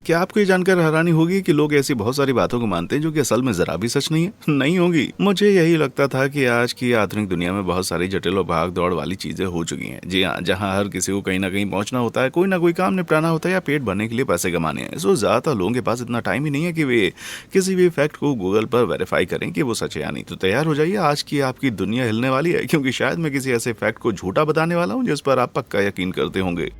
क्या आपको ये जानकर हैरानी होगी कि लोग ऐसी बहुत सारी बातों को मानते हैं जो कि असल में जरा भी सच नहीं है? नहीं होगी। मुझे यही लगता था कि आज की आधुनिक दुनिया में बहुत सारी जटिल और भाग दौड़ वाली चीजें हो चुकी हैं। जी हाँ, जहाँ हर किसी को कहीं ना कहीं पहुंचना होता है, कोई ना कोई काम निपटाना होता है या पेट भरने के लिए पैसे कमाने हैं। सो ज्यादातर लोगों के पास इतना टाइम ही नहीं है कि वे किसी भी फैक्ट को गूगल पर वेरीफाई करें कि वो सच है या नहीं। तो तैयार हो जाइए, आज की आपकी दुनिया हिलने वाली है, क्योंकि शायद मैं किसी ऐसे फैक्ट को झूठा बताने वाला हूँ जिस पर आप पक्का यकीन करते होंगे।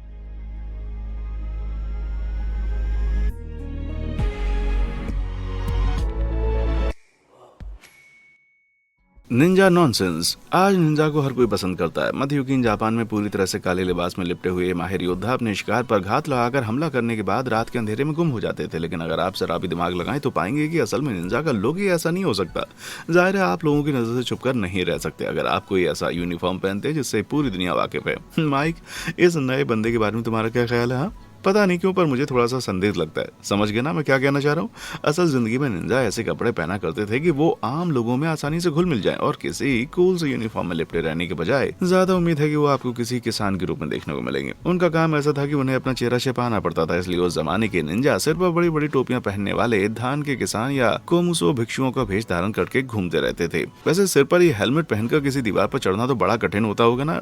Ninja nonsense. आज निंजा को हर कोई पसंद करता है। मध्ययुगीन जापान में पूरी तरह से काले लिबास में लिपटे हुए ये माहिर योद्धा अपने शिकार पर घात लगाकर हमला करने के बाद रात के अंधेरे में गुम हो जाते थे। लेकिन अगर आप जरा भी दिमाग लगाएं तो पाएंगे कि असल में निंजा का लुक ही ऐसा नहीं हो सकता। जाहिर है, आप लोगों की नजर से छुपकर नहीं रह सकते अगर आप कोई ऐसा यूनिफॉर्म पहनते हैं जिससे पूरी दुनिया वाकिफ है। माइक, इस नए बंदे के बारे में तुम्हारा क्या ख्याल है? हाँ? पता नहीं क्यों पर मुझे थोड़ा सा संदिग्ध लगता है। समझ गए ना मैं क्या कहना चाह रहा हूँ? असल जिंदगी में निंजा ऐसे कपड़े पहना करते थे कि वो आम लोगों में आसानी से घुल मिल जाएं और किसी कूल से यूनिफॉर्म में लिपटे रहने के बजाय ज्यादा उम्मीद है कि वो आपको किसी किसान के रूप में देखने को मिलेंगे। उनका काम ऐसा था कि उन्हें अपना चेहरा छिपाना पड़ता था, इसलिए उस जमाने के निंजा सिर पर बड़ी बड़ी टोपियां पहनने वाले धान के किसान या कोमुसो भिक्षुओं का भेष धारण करके घूमते रहते थे। वैसे सिर पर ये हेलमेट पहनकर किसी दीवार पर चढ़ना तो बड़ा कठिन होता होगा ना,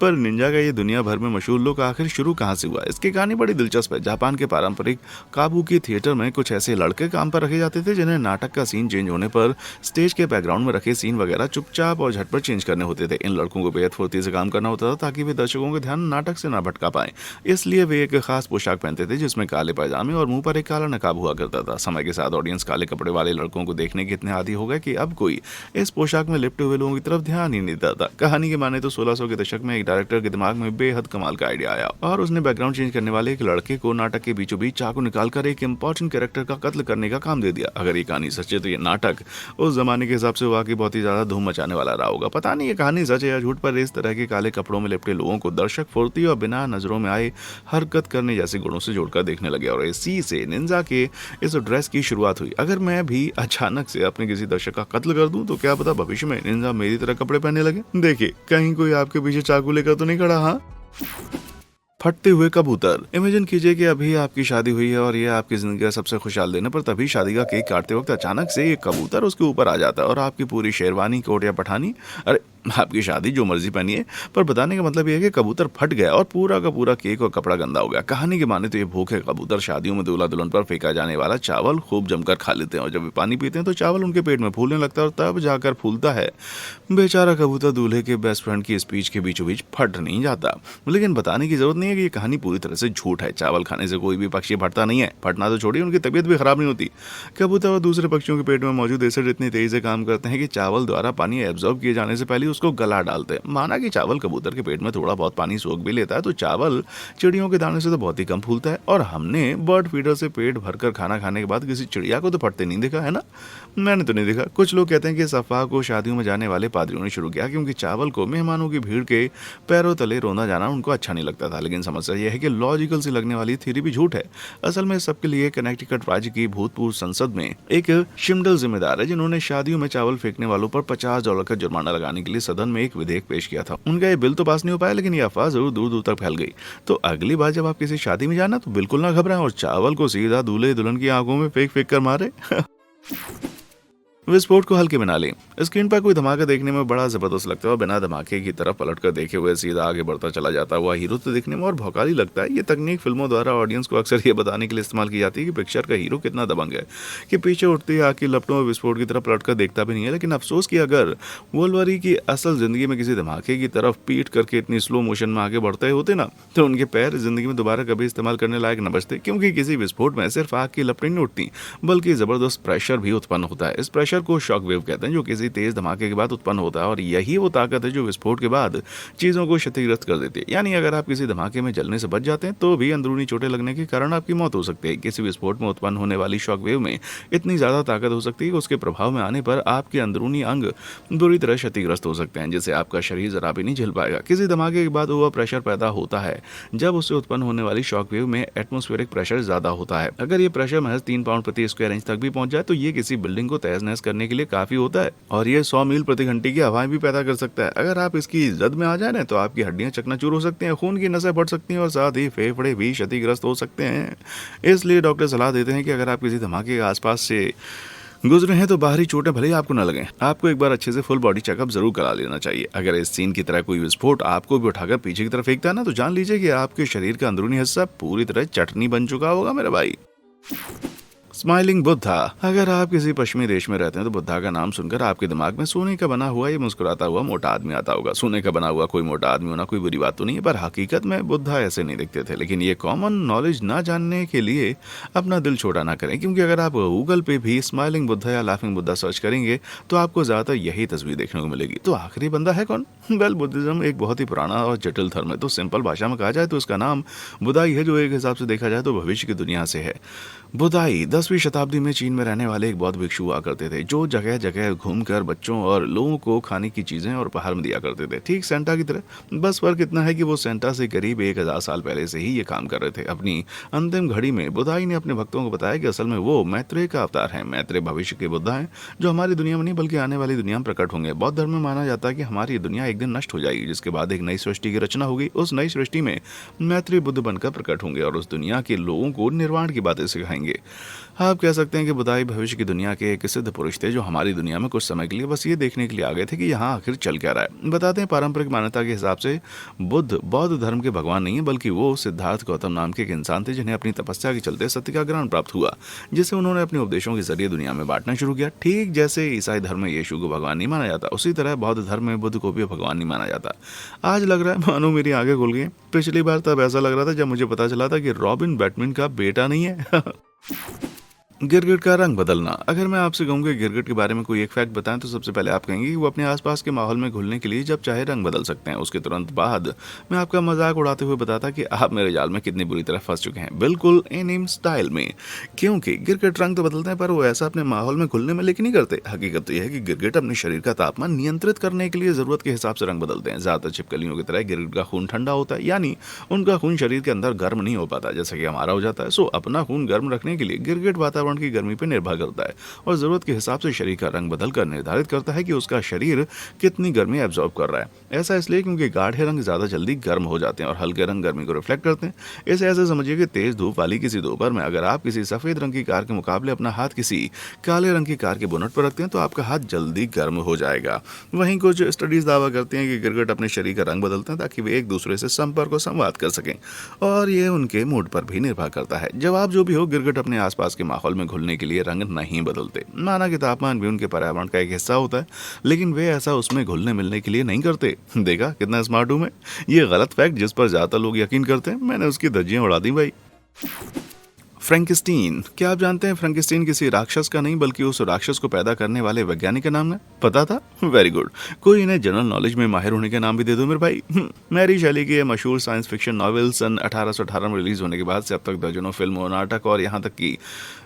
पर निंजा का ये दुनिया भर में मशहूर लोग आखिर शुरू कहाँ से हुआ? इसकी कहानी बड़ी दिलचस्प है। जापान के पारंपरिक काबुकी थिएटर में कुछ ऐसे लड़के काम पर रखे जाते थे जिन्हें नाटक का सीन चेंज होने पर स्टेज के बैकग्राउंड में रखे सीन वगैरह चुपचाप और झटपट चेंज करने होते थे। इन लड़कों को बेहद फुर्ती से काम करना होता था ताकि वे दर्शकों का ध्यान नाटक से ना भटका पाए। इसलिए वे एक खास पोशाक पहनते थे जिसमें काले पैजामे और मुंह पर एक काला नकाब हुआ करता था। समय के साथ ऑडियंस काले कपड़े वाले लड़कों को देखने के इतने आदी हो गए कि अब कोई इस पोशाक में लिपटे हुए लोगों की तरफ ध्यान ही नहीं देता। कहानी के माने तो 1600 के दशक में एक डायरेक्टर के दिमाग में बेहद कमाल का आइडिया आया और उसने बैकग्राउंड चेंज करने वाले एक लड़के को नाटक के बीचों बीच चाकू निकालकर एक इंपॉर्टेंट कैरेक्टर का कत्ल करने का काम दे दिया। अगर ये कहानी सच है तो ये नाटक उस जमाने के हिसाब से वाकई बहुत ही ज्यादा धूम मचाने वाला रहा होगा। पता नहीं ये कहानी सच है या झूठ, पर इस तरह के काले कपड़ों में लिपटे लोगों को दर्शक फुर्ती और बिना नजरों में आए हरकत करने जैसे गुणों से जोड़कर देखने लगे और इसी से निंजा के इस ड्रेस की शुरुआत हुई। अगर मैं भी अचानक से अपने किसी दर्शक का कत्ल कर दूं तो क्या पता भविष्य में निंजा मेरी तरह कपड़े पहनने लगे। देखिए, कहीं कोई आपके पीछे चाकू लेकर तो नहीं खड़ा? हाँ। फटते हुए कबूतर। इमेजिन कीजिए कि अभी आपकी शादी हुई है और ये आपकी जिंदगी का सबसे खुशहाल दिन है, पर तभी शादी का केक काटते वक्त अचानक से एक कबूतर उसके ऊपर आ जाता है और आपकी पूरी शेरवानी, कोट या पठानी, अरे आपकी शादी जो मर्जी पहनिए, पर बताने का मतलब यह है कि कबूतर फट गया और पूरा का पूरा केक और कपड़ा गंदा हो गया। कहानी के माने तो ये भूखे कबूतर शादियों में दूल्हा दुल्हन पर फेंका जाने वाला चावल खूब जमकर खा लेते हैं और जब वे पानी पीते हैं तो चावल उनके पेट में फूलने लगता है और तब जाकर फूलता है। बेचारा कबूतर दूल्हे के बेस्ट फ्रेंड की स्पीच के बीचों बीच फट नहीं जाता। लेकिन बताने की जरूरत नहीं है कि ये कहानी पूरी तरह से झूठ है। चावल खाने से कोई भी पक्षी फटता नहीं है। फटना तो छोड़िए, उनकी तबीयत भी खराब नहीं होती। कबूतर और दूसरे पक्षियों के पेट में मौजूद एसिड इतनी तेजी से काम करते हैं कि चावल द्वारा पानी एब्जॉर्ब किए जाने से पहले उसको गला डालते हैं। माना कि चावल कबूतर के पेट में थोड़ा बहुत पानी सोख भी लेता है तो चावल चिड़ियों के दाने से तो बहुत ही कम फूलता है और हमने बर्ड फीडर से पेट भरकर खाना खाने के बाद किसी चिड़िया को तो फटते नहीं देखा है ना। मैंने तो नहीं देखा। कुछ लोग कहते हैं कि इस अफवाह को शादियों में जाने वाले पादरियों ने शुरू किया क्योंकि चावल को मेहमानों की भीड़ के पैरों तले रोना जाना उनको अच्छा नहीं लगता था। लेकिन समस्या यह है कि लॉजिकल सी लगने वाली थ्योरी भी झूठ है। असल में सबके लिए कनेक्टिकट राज्य की भूतपूर्व संसद में एक शिमडल जिम्मेदार है जिन्होंने शादियों में चावल फेंकने वालों पर $50 का जुर्माना लगाने के लिए सदन में एक विधेयक पेश किया था। उनका ये बिल तो पास नहीं हो पाया, लेकिन ये अफवाह जरूर दूर दूर तक फैल गई। तो अगली बार जब आप किसी शादी में जाना तो बिल्कुल ना घबराएं और चावल को सीधा दूल्हे दुल्हन की आंखों में फेंक फेंक कर मारे। विस्फोट को हल्के बना लें। स्क्रीन पर कोई धमाका देखने में बड़ा जबरदस्त लगता है और बिना धमाके की तरफ पलटकर देखे हुए सीधा आगे बढ़ता चला जाता हुआ हीरो तो दिखने में और भौकाली लगता है। ये तकनीक फिल्मों द्वारा ऑडियंस को अक्सर ये बताने के लिए इस्तेमाल की जाती है कि पिक्चर का हीरो कितना दबंग है कि पीछे उठती आग की लपटों और विस्फोट की तरफ पलटकर देखता भी नहीं है। लेकिन अफसोस कि अगर वोल्वरी की असल जिंदगी में किसी धमाके की तरफ पीट करके इतनी स्लो मोशन में आगे बढ़ते होते ना तो उनके पैर जिंदगी में दोबारा कभी इस्तेमाल करने लायक न बचते, क्योंकि किसी विस्फोट में सिर्फ आग की लपटें नहीं उठती बल्कि जबरदस्त प्रेशर भी उत्पन्न होता है। इस प्रेशर को शॉक वेव कहते हैं जो किसी तेज धमाके के बाद उत्पन्न होता है और यही वो ताकत है जो विस्फोट के बाद चीजों को क्षतिग्रस्त कर देती है। यानी अगर आप किसी धमाके में जलने से बच जाते हैं तो भी अंदरूनी चोटें लगने के कारण आपकी मौत हो सकती है। किसी विस्फोट में उत्पन्न होने वाली शॉक वेव में इतनी ज्यादा ताकत हो सकती है कि उसके प्रभाव में आने पर आपके अंदरूनी अंग बुरी तरह क्षतिग्रस्त हो सकते हैं जिसे आपका शरीर जरा भी नहीं झेल पाएगा। किसी धमाके के बाद ओवर प्रेशर पैदा होता है जब उससे उत्पन्न होने वाली शॉक वेव में एटमॉस्फेरिक प्रेशर ज्यादा होता है। अगर ये प्रेशर महज 3 पाउंड प्रति स्क्वायर इंच तक भी पहुंच जाए तो ये किसी बिल्डिंग को तहस नहस करने के लिए काफी होता है और ये 100 मील प्रति घंटे की हवाएं भी पैदा कर सकता है। अगर आप इसकी जद में आ जाए ना तो आपकी हड्डियां चकनाचूर हो सकती हैं, खून की नसें बढ़ सकती हैं और साथ ही फेफड़े भी क्षतिग्रस्त हो सकते हैं। इसलिए डॉक्टर सलाह देते हैं कि अगर आप किसी धमाके के आसपास से गुजरे हैं तो बाहरी चोटें भले ही आपको न लगें, आपको एक बार अच्छे से फुल बॉडी चेकअप जरूर करा लेना चाहिए। अगर इस सीन की तरह कोई विस्फोट आपको भी उठाकर पीछे की तरफ फेंकता है ना तो जान लीजिए कि आपके शरीर का अंदरूनी हिस्सा पूरी तरह चटनी बन चुका होगा मेरे भाई। स्माइलिंग बुद्धा। अगर आप किसी पश्चिमी देश में रहते हैं तो बुद्धा का नाम सुनकर आपके दिमाग में सोने का बना हुआ या मुस्कुराता हुआ मोटा आदमी आता होगा। सोने का बना हुआ कोई मोटा आदमी होना कोई बुरी बात तो नहीं है, पर हकीकत में बुद्धा ऐसे नहीं दिखते थे। लेकिन ये कॉमन नॉलेज ना जानने के लिए अपना दिल छोटा ना करें, क्योंकि अगर आप गूगल पे भी स्माइलिंग बुद्धा या लाफिंग बुद्धा सर्च करेंगे तो आपको ज्यादातर यही तस्वीर देखने को मिलेगी। तो आखिरी बंदा है कौन? वेल, बुद्धिज्म एक बहुत ही पुराना और जटिल धर्म है। तो सिंपल भाषा में कहा जाए तो इसका नाम बुदाई है, जो एक हिसाब से देखा जाए तो भविष्य की दुनिया से है। बुदाई 10वीं शताब्दी में चीन में रहने वाले एक बौद्ध भिक्षु हुआ करते थे, जो जगह जगह घूमकर बच्चों और लोगों को खाने की चीजें और उपहार में दिया करते थे, ठीक सेंटा की तरह। बस फर्क इतना है कि वो सेंटा से करीब 1000 साल पहले से ही ये काम कर रहे थे। अपनी अंतिम घड़ी में बुदाई ने अपने भक्तों को बताया कि असल में वो मैत्रेय का अवतार है। मैत्रेय भविष्य के बुद्धा हैं, जो हमारी दुनिया में नहीं बल्कि आने वाली दुनिया में प्रकट होंगे। बौद्ध धर्म में माना जाता है कि हमारी दुनिया एक दिन नष्ट हो जाएगी, जिसके बाद एक नई सृष्टि की रचना होगी। उस नई सृष्टि में मैत्रेय बुद्ध बनकर प्रकट होंगे और उस दुनिया के लोगों को निर्वाण की बातें सिखाएंगे। आप कह सकते हैं कि बुदाई भविष्य की दुनिया के एक सिद्ध पुरुष थे, जो हमारी दुनिया में कुछ समय के लिए बस ये देखने के लिए आ गए थे कि यहाँ आखिर चल क्या रहा है। बताते हैं पारंपरिक मान्यता के हिसाब से बुद्ध बौद्ध धर्म के भगवान नहीं है, बल्कि वो सिद्धार्थ गौतम नाम के एक इंसान थे, जिन्हें अपनी तपस्या के चलते सत्य का ज्ञान प्राप्त हुआ, जिसे उन्होंने अपने उपदेशों के जरिए दुनिया में बांटना शुरू किया। ठीक जैसे ईसाई धर्म में यीशु को भगवान नहीं माना जाता, उसी तरह बौद्ध धर्म में बुद्ध को भी भगवान नहीं माना जाता। आज लग रहा है मानो मेरी आंखें खुल गई। पिछली बार तब ऐसा लग रहा था जब मुझे पता चला था कि रॉबिन बैटमैन का बेटा नहीं है। गिरगिट का रंग बदलना। अगर मैं आपसे कहूँ कि गिरगिट के बारे में कोई एक फैक्ट बताएं तो सबसे पहले आप कहेंगे कि वो अपने आसपास के माहौल में घुलने के लिए जब चाहे रंग बदल सकते हैं। उसके तुरंत बाद मैं आपका मजाक उड़ाते हुए बताता कि आप मेरे जाल में कितनी बुरी तरह फंस चुके हैं, बिल्कुल एनिम स्टाइल में। क्योंकि गिरगिट रंग तो बदलते हैं, पर वो ऐसा अपने माहौल में घुलने में लेकिन नहीं करते। हकीकत तो यह है कि गिरगिट अपने शरीर का तापमान नियंत्रित करने के लिए जरूरत के हिसाब से रंग बदलते हैं। ज्यादातर छिपकलियों की तरह गिरगिट का खून ठंडा होता है, यानी उनका खून शरीर के अंदर गर्म नहीं हो पाता जैसा कि हमारा हो जाता है। सो अपना खून गर्म रखने के लिए गिरगिट वातावरण की गर्मी पर करता है और जरूरत के हिसाब से शरीर का रंग बदलकर निर्धारित करता है कि उसका शरीर कितनी गर्मी एब्जॉर्ब कर रहा है। ऐसा इसलिए क्योंकि गाढ़े रंग ज्यादा जल्दी गर्म हो जाते हैं और हल्के रंग गर्मी को रिफ्लेक्ट करते हैं। इसे ऐसे समझिए कि तेज धूप वाली किसी दोपहर में अगर आप किसी सफेद रंग की कार के मुकाबले अपना हाथ किसी काले रंग की कार के बोनट पर रखते हैं तो आपका हाथ जल्दी गर्म हो जाएगा। वहीं कुछ स्टडीज दावा करती हैं कि गिरगिट अपने शरीर का रंग बदलते हैं ताकि वे एक दूसरे से संपर्क और संवाद कर सकें, और ये उनके मूड पर भी निर्भर करता है। जवाब जो भी हो, गिरगिट अपने आसपास के माहौल में घुलने के लिए रंग नहीं बदलते। माना कि तापमान भी उनके पर्यावरण का एक हिस्सा होता है, लेकिन वे ऐसा उसमें घुलने मिलने के लिए नहीं करते। देखा कितना स्मार्ट हूं मैं। ये गलत फैक्ट जिस पर ज्यादा लोग यकीन करते हैं, मैंने उसकी धज्जियां उड़ा दी भाई। फ्रैंकेस्टीन। क्या आप जानते हैं फ्रैंकेस्टीन किसी राक्षस का नहीं बल्कि उस राक्षस को पैदा करने वाले वैज्ञानिक का नाम है? पता था? Very good. कोई इन्हें जनरल नॉलेज में माहिर होने के नाम भी दे दो मेरे भाई। मैरी शैली की मशहूर साइंस फिक्शन नॉवेल सन 1818 में रिलीज होने के बाद से अब तक दर्जनों फिल्मों, नाटक और यहाँ तक की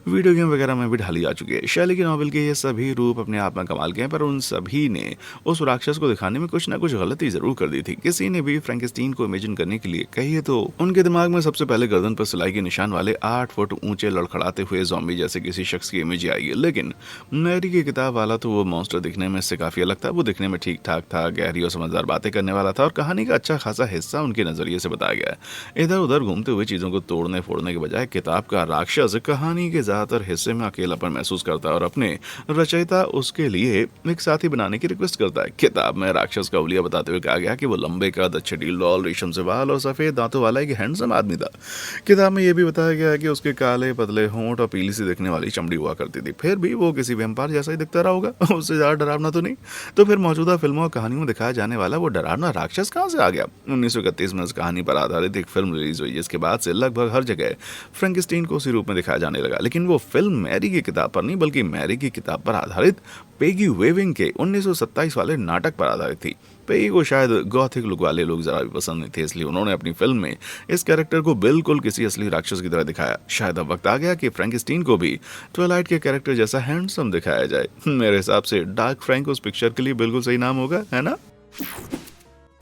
वीडियो गेम वगैरह में भी ढाली जा चुकी है। शैली की नॉवेल के ये सभी रूप अपने आप में कमाल के हैं, पर उन सभी ने उस राक्षस को दिखाने में कुछ ना कुछ गलती जरूर कर दी थी। किसी ने भी फ्रैंकेस्टीन को इमेजिन करने के लिए कहिए तो उनके दिमाग में सबसे पहले गर्दन पर सिलाई के निशान वाले 8 फुट ऊंचे लड़खड़ाते हुए ज़ॉम्बी जैसे किसी शख्स की इमेज आएगी। लेकिन मैरी की किताब वाला तो वो मॉन्स्टर दिखने में इससे काफी अलग था। वो दिखने में ठीक ठाक था, गहरी और समझदार बातें करने वाला था और कहानी का अच्छा खासा हिस्सा उनके नजरिए से बताया गया है। इधर उधर घूमते हुए चीजों को तोड़ने फोड़ने के बजाय किताब का राक्षस कहानी के ज्यादातर हिस्से में अकेलापन महसूस करता है और अपने रचयिता उसके लिए एक साथी बनाने की रिक्वेस्ट करता है। किताब में राक्षस का उलिया बताते हुए कहा गया कि वो लंबे कद, अच्छे डॉल, रेशम से बाल और सफेद दांतों वाला एक हैंडसम आदमी था। किताब में यह भी बताया गया है कि उसके काले पतले होंठ और पीली सी दिखने वाली चमड़ी हुआ करती थी। फिर भी वो किसी वैम्पायर जैसा ही दिखता रहा होगा, उससे ज्यादा डरावना तो नहीं। तो फिर मौजूदा फिल्मों और कहानियों में दिखाया जाने वाला वो डरावना राक्षस कहां से आ गया? 1931 में उस कहानी पर आधारित एक फिल्म रिलीज हुई, जिसके बाद से लगभग हर जगह फ्रैंकेस्टीन को उसी रूप में दिखाया जाने लगा। लेकिन वो फिल्म मैरी की किताब पर नहीं बल्कि मैरी की किताब पर आधारित पेगी वेविंग के 1927 वाले नाटक पर आधारित थी। पेगी को शायद गॉथिक लुक वाले लोग जरा भी पसंद नहीं थे, इसलिए उन्होंने अपनी फिल्म में इस कैरेक्टर को बिल्कुल किसी असली राक्षस की तरह दिखाया। शायद अब वक्त आ गया कि फ्रैंकेस्टीन को भी ट्विलाइट के कैरेक्टर जैसा हैंडसम दिखाया जाए। मेरे हिसाब से डार्क फ्रैंक उस पिक्चर के लिए बिल्कुल सही नाम होगा, है ना?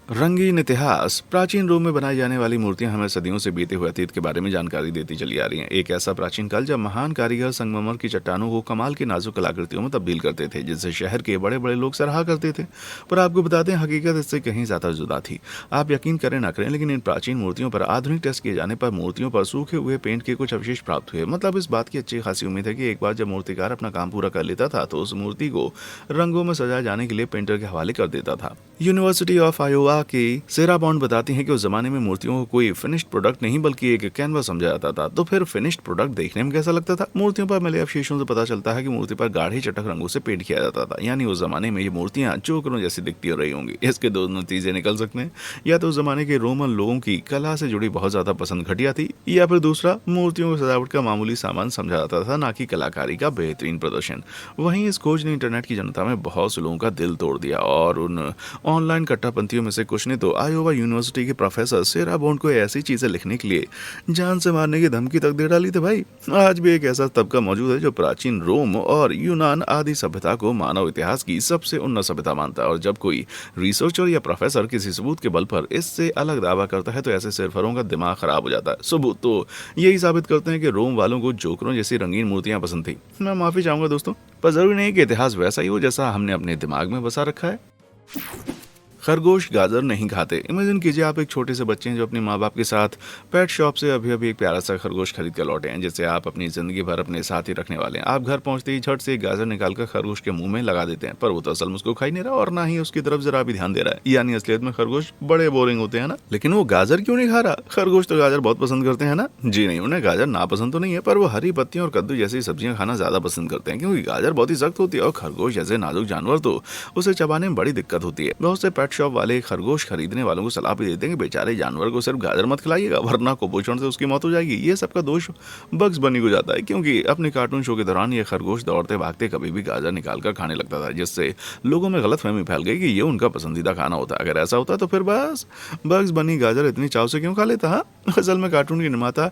रंगीन इतिहास। प्राचीन रोम में बनाई जाने वाली मूर्तियां हमें सदियों से बीते हुए अतीत के बारे में जानकारी देती चली आ रही हैं। एक ऐसा प्राचीन काल जब महान कारीगर संगमरमर की चट्टानों को कमाल की नाजुक कलाकृतियों में तब्दील करते थे, जिससे शहर के बड़े बड़े लोग सराहा करते थे। पर आपको बता दें, हकीकत इससे कहीं ज्यादा जुदा थी। आप यकीन करें ना करें, लेकिन इन प्राचीन मूर्तियों पर आधुनिक टेस्ट किए जाने पर मूर्तियों पर सूखे हुए पेंट के कुछ अवशेष प्राप्त हुए। मतलब इस बात की अच्छी खासी उम्मीद है कि एक बार जब मूर्तिकार अपना काम पूरा कर लेता था तो उस मूर्ति को रंगों में सजाए जाने के लिए पेंटर के हवाले कर देता था। यूनिवर्सिटी ऑफ आयोवा की सेरा बॉन्ड बताती हैं कि उस जमाने में मूर्तियों को कोई फिनिश्ड प्रोडक्ट नहीं बल्कि एक कैनवास समझा जाता था। तो फिर फिनिश्ड प्रोडक्ट देखने में कैसा लगता था? मूर्तियों पर मिले अवशेषों से पता चलता है कि मूर्ति पर गाढ़े चटक रंगों से पेंट किया जाता था। यानी उस जमाने में ये मूर्तियां जोकरों जैसी दिखती रही होंगी। इसके दो नतीजे निकल सकते हैं, या तो उस जमाने के रोमन लोगों की कला से जुड़ी बहुत ज्यादा पसंद घटिया थी, या फिर दूसरा, मूर्तियों को सजावट का मामूली सामान समझा जाता था, ना कि कलाकारी का बेहतरीन प्रदर्शन। वहीं इस खोज ने इंटरनेट की जनता में बहुत से लोगों का दिल तोड़ दिया और उन ऑनलाइन कट्टापंथियों में से कुछ ने तो आयोवा यूनिवर्सिटी के प्रोफेसर सेरा बॉन्ड को ऐसी चीजें लिखने के लिए जान से मारने की धमकी तक दे डाली थी। भाई, आज भी एक ऐसा तबका मौजूद है जो प्राचीन रोम और यूनान आदि सभ्यता को मानव इतिहास की सबसे उन्नत सभ्यता मानता है। और जब कोई रिसर्चर या प्रोफेसर किसी सबूत के बल पर इससे अलग दावा करता है तो ऐसे सिरफरों का दिमाग खराब हो जाता है। सबूत तो यही साबित करते हैं कि रोम वालों को जोकरों जैसी रंगीन मूर्तियां पसंद थी। मैं माफी चाहूंगा दोस्तों, पर जरूरी नहीं कि इतिहास वैसा ही हो जैसा हमने अपने दिमाग में बसा रखा है। खरगोश गाजर नहीं खाते। इमेजिन कीजिए, आप एक छोटे से बच्चे हैं जो अपने माँ बाप के साथ पेट शॉप से अभी अभी एक प्यारा सा खरगोश खरीद कर लौटे हैं, जिसे आप अपनी जिंदगी भर अपने साथ ही रखने वाले हैं। आप घर पहुंचते ही झट से एक गाजर निकालकर खरगोश के मुंह में लगा देते हैं, पर वो तो असल में उसको खा ही नहीं रहा और ना ही उसकी तरफ जरा भी ध्यान दे रहा है। यानी असलियत में खरगोश बड़े बोरिंग होते हैं ना। लेकिन वो गाजर क्यों नहीं खा रहा? खरगोश तो गाजर बहुत पसंद करते हैं ना। जी नहीं, उन्हें गाजर नापसंद तो नहीं है, पर वो हरी पत्तियों और कद्दू जैसी सब्जियां खाना ज्यादा पसंद करते हैं, क्योंकि गाजर बहुत ही सख्त होती है और खरगोश जैसे नाजुक जानवर तो उसे चबाने में बड़ी दिक्कत होती है। बहुत से पेट शॉप वाले खरगोश खरीदने वालों को सलाह भी देते हैं कि बेचारे जानवर को सिर्फ गाजर मत खिलाइएगा, वरना कुपोषण से उसकी मौत हो जाएगी। ये सबका दोष बग्स बनी को जाता है, क्योंकि अपने कार्टून शो के दौरान ये खरगोश दौड़ते भागते कभी भी गाजर निकालकर खाने लगता था, जिससे लोगों में गलतफहमी फैल गई कि ये उनका पसंदीदा खाना होता है। अगर ऐसा होता तो फिर बस बग्स बनी गाजर इतनी चाव से क्यों खा लेता? हाँ, असल में कार्टून के निर्माता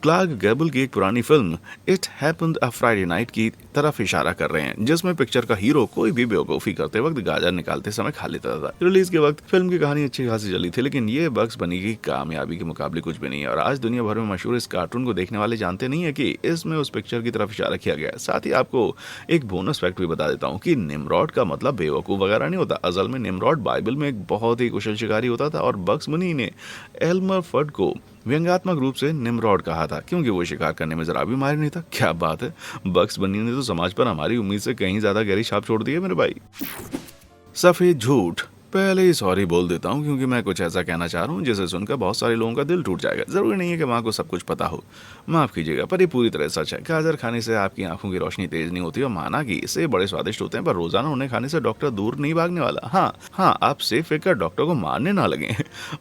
क्लार्क गैबल की एक पुरानी film it happened a Friday night की तरफ इशारा कर रहे हैं, जिसमें पिक्चर का हीरो कोई भी बेवकूफी करते वक्त गाजर निकालते समय खा लेता था। रिलीज के वक्त फिल्म की कहानी अच्छी खासी चली थी, लेकिन ये बग्स बनी की कामयाबी के मुकाबले कुछ भी नहीं है। और आज दुनिया भर में मशहूर इस कार्टून को देखने वाले जानते नहीं है कि इसमें उस पिक्चर की तरफ इशारा किया गया है। साथ ही आपको एक बोनस फैक्ट भी बता देता हूँ कि निमरॉड का मतलब बेवकूफ वगैरह नहीं होता। असल में निमरॉड बाइबल में एक बहुत ही कुशल शिकारी होता था और बग्स बनी ने एल्मर फर्ड को व्यंग्यात्मक रूप से निमरॉड कहा था, क्योंकि वो शिकार करने में जरा भी माहिर नहीं था। क्या बात है, बग्स बनी ने तो समाज पर हमारी उम्मीद से कहीं ज्यादा गहरी छाप छोड़ दी है मेरे भाई। सफेद झूठ। पहले ही सॉरी बोल देता हूँ, क्योंकि मैं कुछ ऐसा कहना चाह रहा हूँ जिसे सुनकर बहुत सारे लोगों का दिल टूट जाएगा। जरूरी नहीं है कि माँ को सब कुछ पता हो, माफ कीजिएगा, पर ये पूरी तरह सच है। गाजर खाने से आपकी आंखों की रोशनी तेज नहीं होती और माना कि इससे बड़े स्वादिष्ट होते हैं, पर रोजाना उन्हें खाने से डॉक्टर दूर नहीं भागने वाला। हाँ, आप सेफ फिकर डॉक्टर को मारने ना लगे।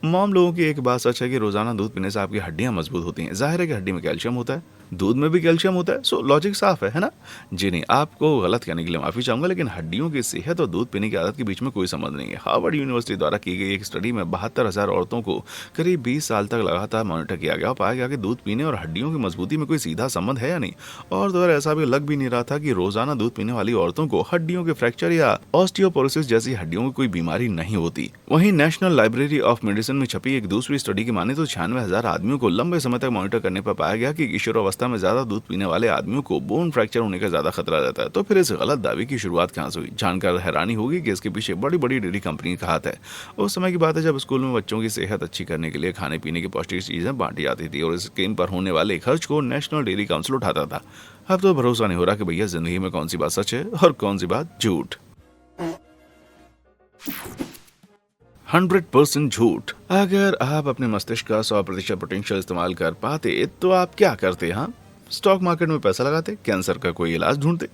मॉम लोगों की एक बात सच है कि रोजाना दूध पीने से आपकी हड्डियां मजबूत होती हैं। जाहिर है कि हड्डी में कैल्शियम होता है, दूध में भी कैल्शियम होता है, सो लॉजिक साफ है ना? जी नहीं, आपको गलत कहने के लिए माफी चाहूंगा, लेकिन हड्डियों की सेहत और दूध पीने की आदत के बीच में कोई संबंध नहीं है। हार्वर्ड यूनिवर्सिटी द्वारा की गई एक स्टडी में 72,000 औरतों को करीब 20 साल तक लगातार मॉनिटर किया गया और पाया गया कि दूध पीने और हड्डियों की मजबूती में कोई सीधा संबंध है या नहीं। और तो ऐसा भी लग भी नहीं रहा था कि रोजाना दूध पीने वाली औरतों को हड्डियों के फ्रैक्चर या ऑस्टियोपोरोसिस जैसी हड्डियों की कोई बीमारी नहीं होती। वहीं नेशनल लाइब्रेरी ऑफ मेडिसिन में छपी एक दूसरी स्टडी की माने तो 96,000 आदमियों को लंबे समय तक मॉनिटर करने पर पाया गया कि किशोरावस्था में ज्यादा दूध पीने वाले आदमियों को बोन फ्रैक्चर होने का ज्यादा खतरा रहता है। तो फिर इस गलत दावे की शुरुआत कहां से हुई? जानकर हैरानी होगी कि इसके पीछे बड़ी बड़ी डेयरी कंपनी का हाथ है। उस समय की बात है जब स्कूल में बच्चों की सेहत अच्छी करने के लिए खाने पीने की पौष्टिक चीजें बांटी जाती थी और इस स्कीम पर होने वाले खर्च को नेशनल डेयरी काउंसिल उठाता था। अब तो भरोसा नहीं हो रहा कि भैया जिंदगी में कौन सी बात सच है और कौन सी बात झूठ। 100% झूठ। अगर आप अपने मस्तिष्क का 100% पोटेंशियल इस्तेमाल कर पाते तो आप क्या करते? हाँ, स्टॉक मार्केट में पैसा लगाते, कैंसर का कोई इलाज ढूंढते।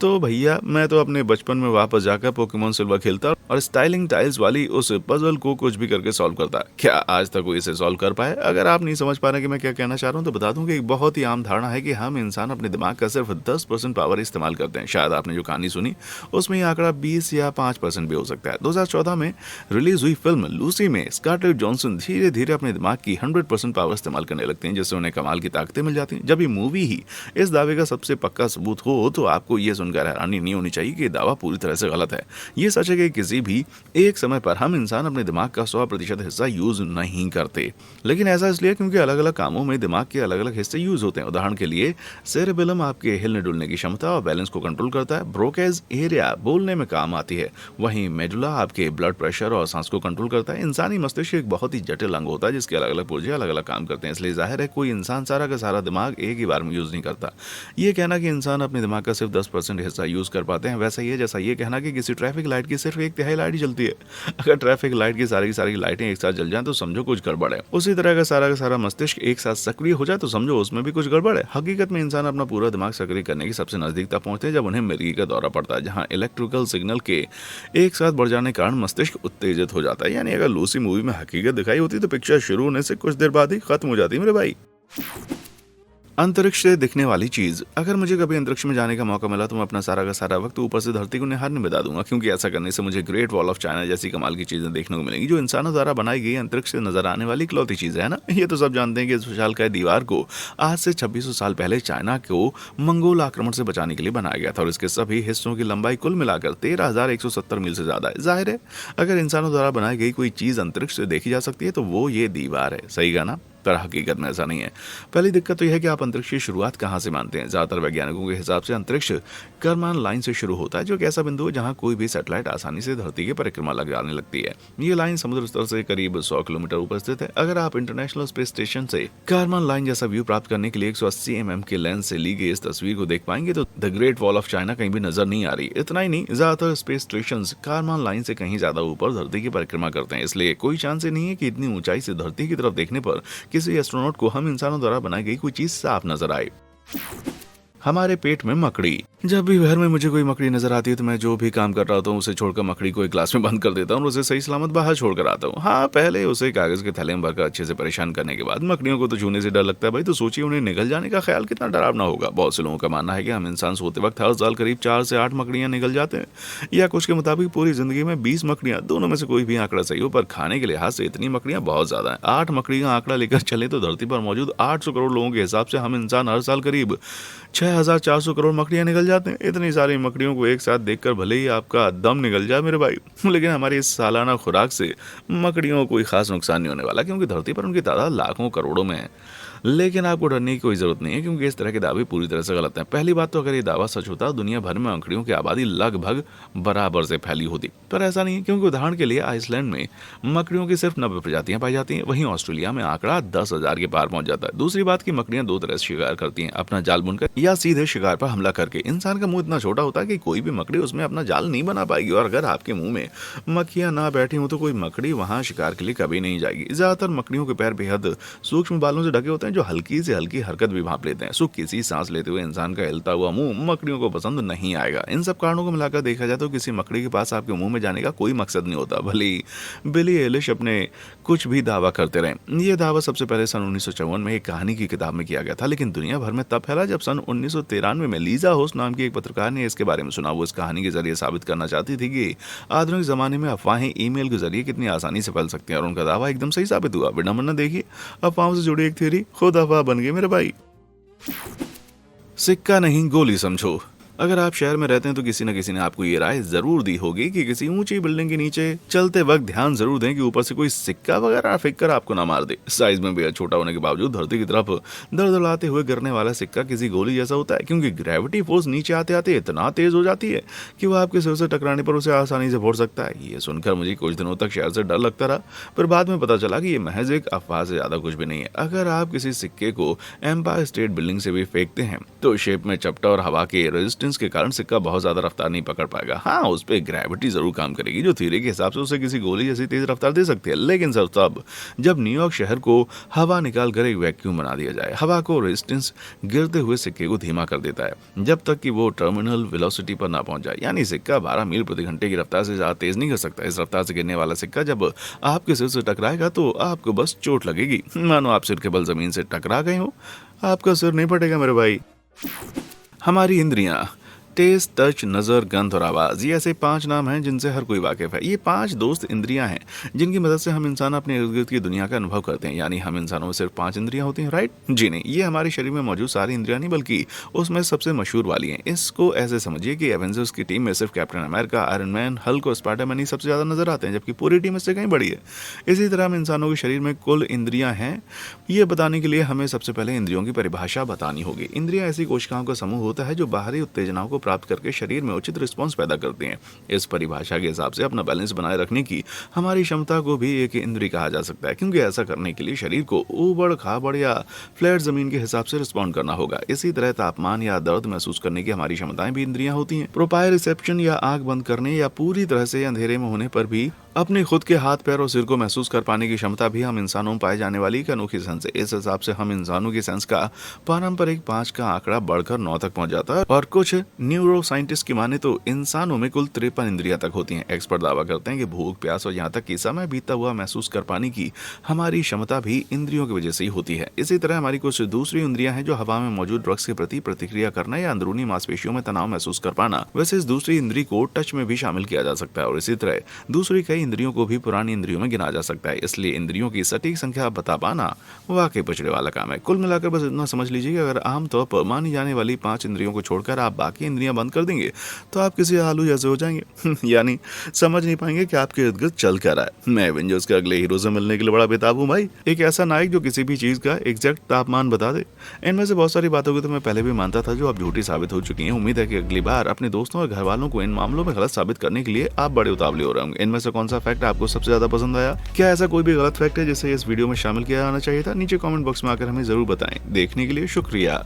तो भैया मैं तो अपने बचपन में वापस जाकर पोकेमॉन सिल्वर खेलता और स्टाइलिंग टाइल्स वाली उस पजल को कुछ भी करके सॉल्व करता। क्या आज तक कोई इसे सॉल्व कर पाए? अगर आप नहीं समझ पा रहे कि मैं क्या कहना चाह रहा हूँ तो बता दूं कि एक बहुत ही आम धारणा है कि हम इंसान अपने दिमाग का सिर्फ 10% पावर इस्तेमाल करते हैं। शायद आपने जो कहानी सुनी उसमें ये आंकड़ा 20 या 5% भी हो सकता है। 2014 में रिलीज हुई फिल्म लूसी में स्कारलेट जॉनसन धीरे धीरे अपने दिमाग की 100% पावर इस्तेमाल करने लगते हैं, जिससे उन्हें कमाल की ताकतें मिल जाती हैं। जब ये मूवी ही इस दावे का सबसे पक्का सबूत हो तो आपको ये सुनकर हैरानी नहीं होनी चाहिए कि ये दावा पूरी तरह से गलत है। ये सच है कि किसी भी एक समय पर हम इंसान अपने दिमाग का 100% हिस्सा यूज नहीं करते, लेकिन ऐसा इसलिए क्योंकि अलग अलग कामों में दिमाग के अलग अलग हिस्से यूज होते हैं। उदाहरण के लिए सेरेबेलम आपके हिलने डुलने की क्षमता और बैलेंस को कंट्रोल करता है। ब्रोकेज एरिया बोलने में काम आती है। वहीं मेडुला आपके ब्लड प्रेशर और सांस को कंट्रोल करता है। इंसानी मस्तिष्क एक बहुत ही जटिल अंग होता है जिसके अलग अलग पुर्जे अलग अलग काम करते हैं, इसलिए जाहिर है कोई इंसान सारा का सारा दिमाग एक ही बार में यूज नहीं करता। ये कहना कि इंसान अपने दिमाग का सिर्फ 10% हिस्सा यूज कर पाते हैं वैसा ही है जैसा ये कहना कि किसी ट्रैफिक लाइट की सिर्फ 1/3 लाइट ही जलती है। अगर ट्रैफिक लाइट की सारी लाइटें एक साथ जल जाएं तो समझो कुछ गड़बड़ है। उसी तरह का सारा मस्तिष्क एक साथ सक्रिय हो जाए तो समझो उसमें भी कुछ गड़बड़ है। हकीकत में इंसान अपना पूरा दिमाग सक्रिय करने की सबसे नजदीक तक पहुंचते हैं जब उन्हें मिर्गी का दौरा पड़ता है, जहां इलेक्ट्रिकल सिग्नल के एक साथ बढ़ जाने के कारण मस्तिष्क उत्तेजित हो जाता है। यानी अगर लूसी मूवी में हकीकत दिखाई होती तो पिक्चर शुरू होने से कुछ देर बाद ही खत्म हो जाती मेरे भाई। अंतरिक्ष से दिखने वाली चीज। अगर मुझे कभी अंतरिक्ष में जाने का मौका मिला तो मैं अपना सारा का सारा वक्त ऊपर से धरती को निहारने बिता दूंगा, क्योंकि ऐसा करने से मुझे ग्रेट वॉल ऑफ चाइना जैसी कमाल की चीजें देखने को मिलेंगी जो इंसानों द्वारा बनाई गई अंतरिक्ष से नजर आने वाली इकलौती चीज है ना। ये तो सब जानते हैं कि इस विशालकाय दीवार को आज से 2600 साल पहले चाइना को मंगोल आक्रमण से बचाने के लिए बनाया गया था और इसके सभी हिस्सों की लंबाई कुल मिलाकर 13,170 मील से ज्यादा है। जाहिर है अगर इंसानों द्वारा बनाई गई कोई चीज अंतरिक्ष से देखी जा सकती है तो वो ये दीवार है। सही कहा ना? पर हकीकत में ऐसा नहीं है। पहली दिक्कत तो यह है कि आप अंतरिक्ष की शुरुआत कहां से मानते हैं। ज्यादातर वैज्ञानिकों के हिसाब से अंतरिक्ष करमान लाइन से शुरू होता है, जो एक ऐसा बिंदु है जहां कोई भी सैटेलाइट आसानी से धरती की परिक्रमा लगाने लगती है। ये लाइन समुद्र स्तर से करीब 100 किलोमीटर ऊपर स्थित है। अगर आप इंटरनेशनल स्पेस स्टेशन से कारमान लाइन जैसा व्यू प्राप्त करने के लिए 180 mm के लेंस से ली गई इस तस्वीर को देख पाएंगे तो the great wall of China कहीं भी नजर नहीं आ रही। इतना ही नहीं, ज्यादातर स्पेस स्टेशन कारमान लाइन से कहीं ज्यादा ऊपर धरती की परिक्रमा करते हैं, इसलिए कोई चांस ही नहीं है कि इतनी ऊंचाई से धरती की तरफ देखने पर किसी एस्ट्रोनॉट को हम इंसानों द्वारा बनाई गई कोई चीज साफ नजर आए। हमारे पेट में मकड़ी। जब भी घर में मुझे कोई मकड़ी नजर आती है तो मैं जो भी काम कर रहा होता हूँ उसे छोड़कर मकड़ी को एक ग्लास में बंद कर देता हूँ और उसे सही सलामत बाहर छोड़कर आता हूँ। हाँ, पहले उसे कागज के थैले में भरकर अच्छे से परेशान करने के बाद मकड़ियों को तो छूने से डर लगता है भाई, तो सोचिए उन्हें निगल जाने का ख्याल कितना डरावना होगा। बहुत से लोगों का मानना है कि हम इंसान सोते वक्त हर साल करीब 4 से 8 मकड़ियां निगल जाते हैं, या कुछ के मुताबिक पूरी जिंदगी में 20 मकड़ियां। दोनों में से कोई भी आंकड़ा सही हो, पर खाने के लिहाज से इतनी मकड़ियां बहुत ज्यादा है। 8 मकड़ियां आंकड़ा लेकर चले तो धरती पर मौजूद 800 करोड़ लोगों के हिसाब से हम इंसान हर साल करीब 6,400 करोड़ मकड़ियां निकल जाते हैं। इतनी सारी मकड़ियों को एक साथ देखकर भले ही आपका दम निकल जाए मेरे भाई, लेकिन हमारी इस सालाना खुराक से मकड़ियों को कोई खास नुकसान नहीं होने वाला, क्योंकि धरती पर उनकी तादाद लाखों करोड़ों में है। लेकिन आपको डरने की कोई जरूरत नहीं है, क्योंकि इस तरह के दावे पूरी तरह से गलत हैं। पहली बात तो अगर ये दावा सच होता दुनिया भर में मकड़ियों की आबादी लगभग बराबर से फैली होती, पर ऐसा नहीं है, क्योंकि उदाहरण के लिए आइसलैंड में मकड़ियों की सिर्फ 90 प्रजातियां पाई जाती हैं, वहीं ऑस्ट्रेलिया में आंकड़ा 10,000 के पार पहुंच जाता है। दूसरी बात की मकड़ियां दो तरह से शिकार करती हैं, अपना जाल बुनकर या सीधे शिकार पर हमला करके। इंसान का मुंह इतना छोटा होता है कि कोई भी मकड़ी उसमें अपना जाल नहीं बना पाएगी, और अगर आपके मुंह में मक्खियां ना बैठी हो तो कोई मकड़ी वहां शिकार के लिए कभी नहीं जाएगी। ज्यादातर मकड़ियों के पैर बेहद सूक्ष्म बालों से ढके होते हैं जो हल्की से की हरकत भी भांप लेते हैं। सो किसी सांस लेते हुए इंसान का हिलता हुआ मुंह मकड़ियों को पसंद नहीं आएगा। इन सब कारणों को मिलाकर देखा जाए तो किसी मकड़ी के पास आपके मुंह में जाने का कोई मकसद नहीं होता, भले बिली एलिश अपने कुछ भी दावा करते रहे। यह दावा सबसे पहले सन 1954 में एक कहानी की किताब में किया गया था, लेकिन दुनिया भर में तब फैला जब सन 1993 में लीजा होस्ट नाम की एक पत्रकार ने इसके बारे में सुना। वो इस कहानी के जरिए साबित करना चाहती थी कि आधुनिक जमाने में अफवाहें ईमेल के जरिए कितनी आसानी से फैल सकती हैं, और उनका दावा एकदम सही साबित हुआ। विडंबना देखिए, अफवाहों से जुड़ी एक थ्योरी खुद अफवाह बन गई मेरे भाई। सिक्का नहीं गोली समझो। अगर आप शहर में रहते हैं तो किसी न किसी ने आपको ये राय जरूर दी होगी कि किसी ऊंची बिल्डिंग के नीचे चलते वक्त ध्यान जरूर दें कि ऊपर से कोई सिक्का वगैरह फेंक कर आपको ना मार दे। साइज में बेहद छोटा होने के बावजूद धरती की तरफ दड़दड़ाते हुए गिरने वाला सिक्का किसी गोली जैसा होता है, क्योंकि ग्रेविटी फोर्स नीचे आते आते इतना तेज हो जाती है कि वह आपके सिर से टकराने पर उसे आसानी से फोड़ सकता है। ये सुनकर मुझे कुछ दिनों तक शहर से डर लगता रहा, पर बाद में पता चला कि ये महज एक अफवाह से ज्यादा कुछ भी नहीं है। अगर आप किसी सिक्के को एम्पायर स्टेट बिल्डिंग से भी फेंकते हैं तो शेप में चपटा और हवा के रेजिस्टेंस के कारण सिक्का बहुत ज्यादा रफ्तार नहीं पकड़ पाएगा। हाँ, उस पर ग्रेविटी जरूर काम करेगी जो थ्योरी के हिसाब से उसे किसी गोली जैसी तेज रफ्तार दे सकती है। लेकिन सर तब जब न्यूयॉर्क शहर को हवा निकाल कर एक वैक्यूम बना दिया जाए, हवा को रेजिस्टेंस गिरते हुए सिक्के को धीमा कर देता है जब तक कि वो टर्मिनल वेलोसिटी पर ना पहुंच जाए। यानी सिक्का 12 मील प्रति घंटे की रफ्तार से ज्यादा तेज नहीं कर सकता। इस रफ्तार से गिरने वाला सिक्का जब आपके सिर से टकराएगा तो आपको बस चोट लगेगी, मानो आप सिर के बल जमीन से टकरा गए हो, आपका सिर नहीं फटेगा मेरे भाई। हमारी इंद्रियां। टेस्ट, टच, नजर, गंध और आवाज, ये ऐसे 5 नाम हैं जिनसे हर कोई वाकिफ है। ये 5 दोस्त इंद्रियां हैं जिनकी मदद से हम इंसान अपने इर्द गिर्द की दुनिया का अनुभव करते हैं। यानी हम इंसानों में सिर्फ 5 इंद्रियां होती हैं, राइट? जी नहीं, ये हमारे शरीर में मौजूद सारी इंद्रियां नहीं, बल्कि उसमें सबसे मशहूर वाली हैं। इसको ऐसे समझिए कि एवेंजर्स की टीम में सिर्फ captain America, iron man, Hulk और स्पाइडरमैन ही सबसे ज्यादा नजर आते हैं, जबकि पूरी टीम इससे कहीं बड़ी है। इसी तरह हम इंसानों के शरीर में कुल इंद्रियां हैं, ये बताने के लिए हमें सबसे पहले इंद्रियों की परिभाषा बतानी होगी। इंद्रियां ऐसी कोशिकाओं का समूह होता है जो बाहरी उत्तेजनाओं को प्राप्त करके शरीर में उचित रिस्पॉन्स पैदा करती हैं। इस परिभाषा के हिसाब से अपना बैलेंस बनाए रखने की हमारी क्षमता को भी एक इंद्रिय कहा जा सकता है, क्योंकि ऐसा करने के लिए शरीर को ऊबड़ खाबड़ या फ्लैट जमीन के हिसाब से रिस्पॉन्ड करना होगा। इसी तरह तापमान या दर्द महसूस करने की हमारी क्षमताएं भी इंद्रियां होती हैं। प्रोपायोरिसेप्शन या आंख बंद करने या पूरी तरह से अंधेरे में होने पर भी अपने खुद के हाथ, पैर और सिर को महसूस कर पाने की क्षमता भी हम इंसानों में पाए जाने वाली एक अनोखी सेंस है। इस हिसाब से हम इंसानों की सेंस का पारंपरिक 5 का आंकड़ा बढ़कर 9 तक पहुंच जाता है और कुछ न्यूरो साइंटिस्ट की माने तो इंसानों में कुल 53 इंद्रियां तक होती हैं। एक्सपर्ट दावा करते हैं कि भूख, प्यास और यहाँ तक कि समय बीतता हुआ महसूस कर पाने की हमारी क्षमता भी इंद्रियों की वजह से ही होती है। इसी तरह हमारी कुछ दूसरी इंद्रियां हैं जो हवा में मौजूद ड्रग्स के प्रति प्रतिक्रिया करना या अंदरूनी मांसपेशियों में तनाव महसूस कर पाना। वैसे इस दूसरी इंद्री को टच में भी शामिल किया जा सकता है और इसी तरह दूसरी कई इंद्रियों को भी पुरानी इंद्रियों में गिना जा सकता है। इसलिए इंद्रियों की सटीक संख्या बता पाना वाकई पछड़े वाला काम है। कुल मिलाकर बस इतना समझ लीजिए कि अगर आमतौर पर मानी जाने वाली 5 इंद्रियों को छोड़कर आप बाकी इंद्रियां बंद कर देंगे तो आप किसी आलू जैसे हो जाएंगे यानी समझ नहीं पाएंगे कि आपके इर्द गिर्द चल कर रहा है। मैं एवेंजर्स के अगले हीरो से मिलने के लिए बड़ा बेताब हूँ भाई, एक ऐसा नायक जो किसी भी चीज का एग्जैक्ट तापमान बता दे। इनमें से बहुत सारी बातों को तो मैं पहले भी मानता था जो अब झूठी साबित हो चुकी हैं। उम्मीद है कि अगली बार अपने दोस्तों और घर वालों को इन मामलों में गलत साबित करने के लिए आप बड़े उतावले हो रहे होंगे। इनमें से कौन सा फैक्ट आपको सबसे ज्यादा पसंद आया? क्या ऐसा कोई भी गलत फैक्ट है जिसे इस वीडियो में शामिल किया जाना चाहिए था? नीचे कमेंट बॉक्स में आकर हमें जरूर बताएं। देखने के लिए शुक्रिया।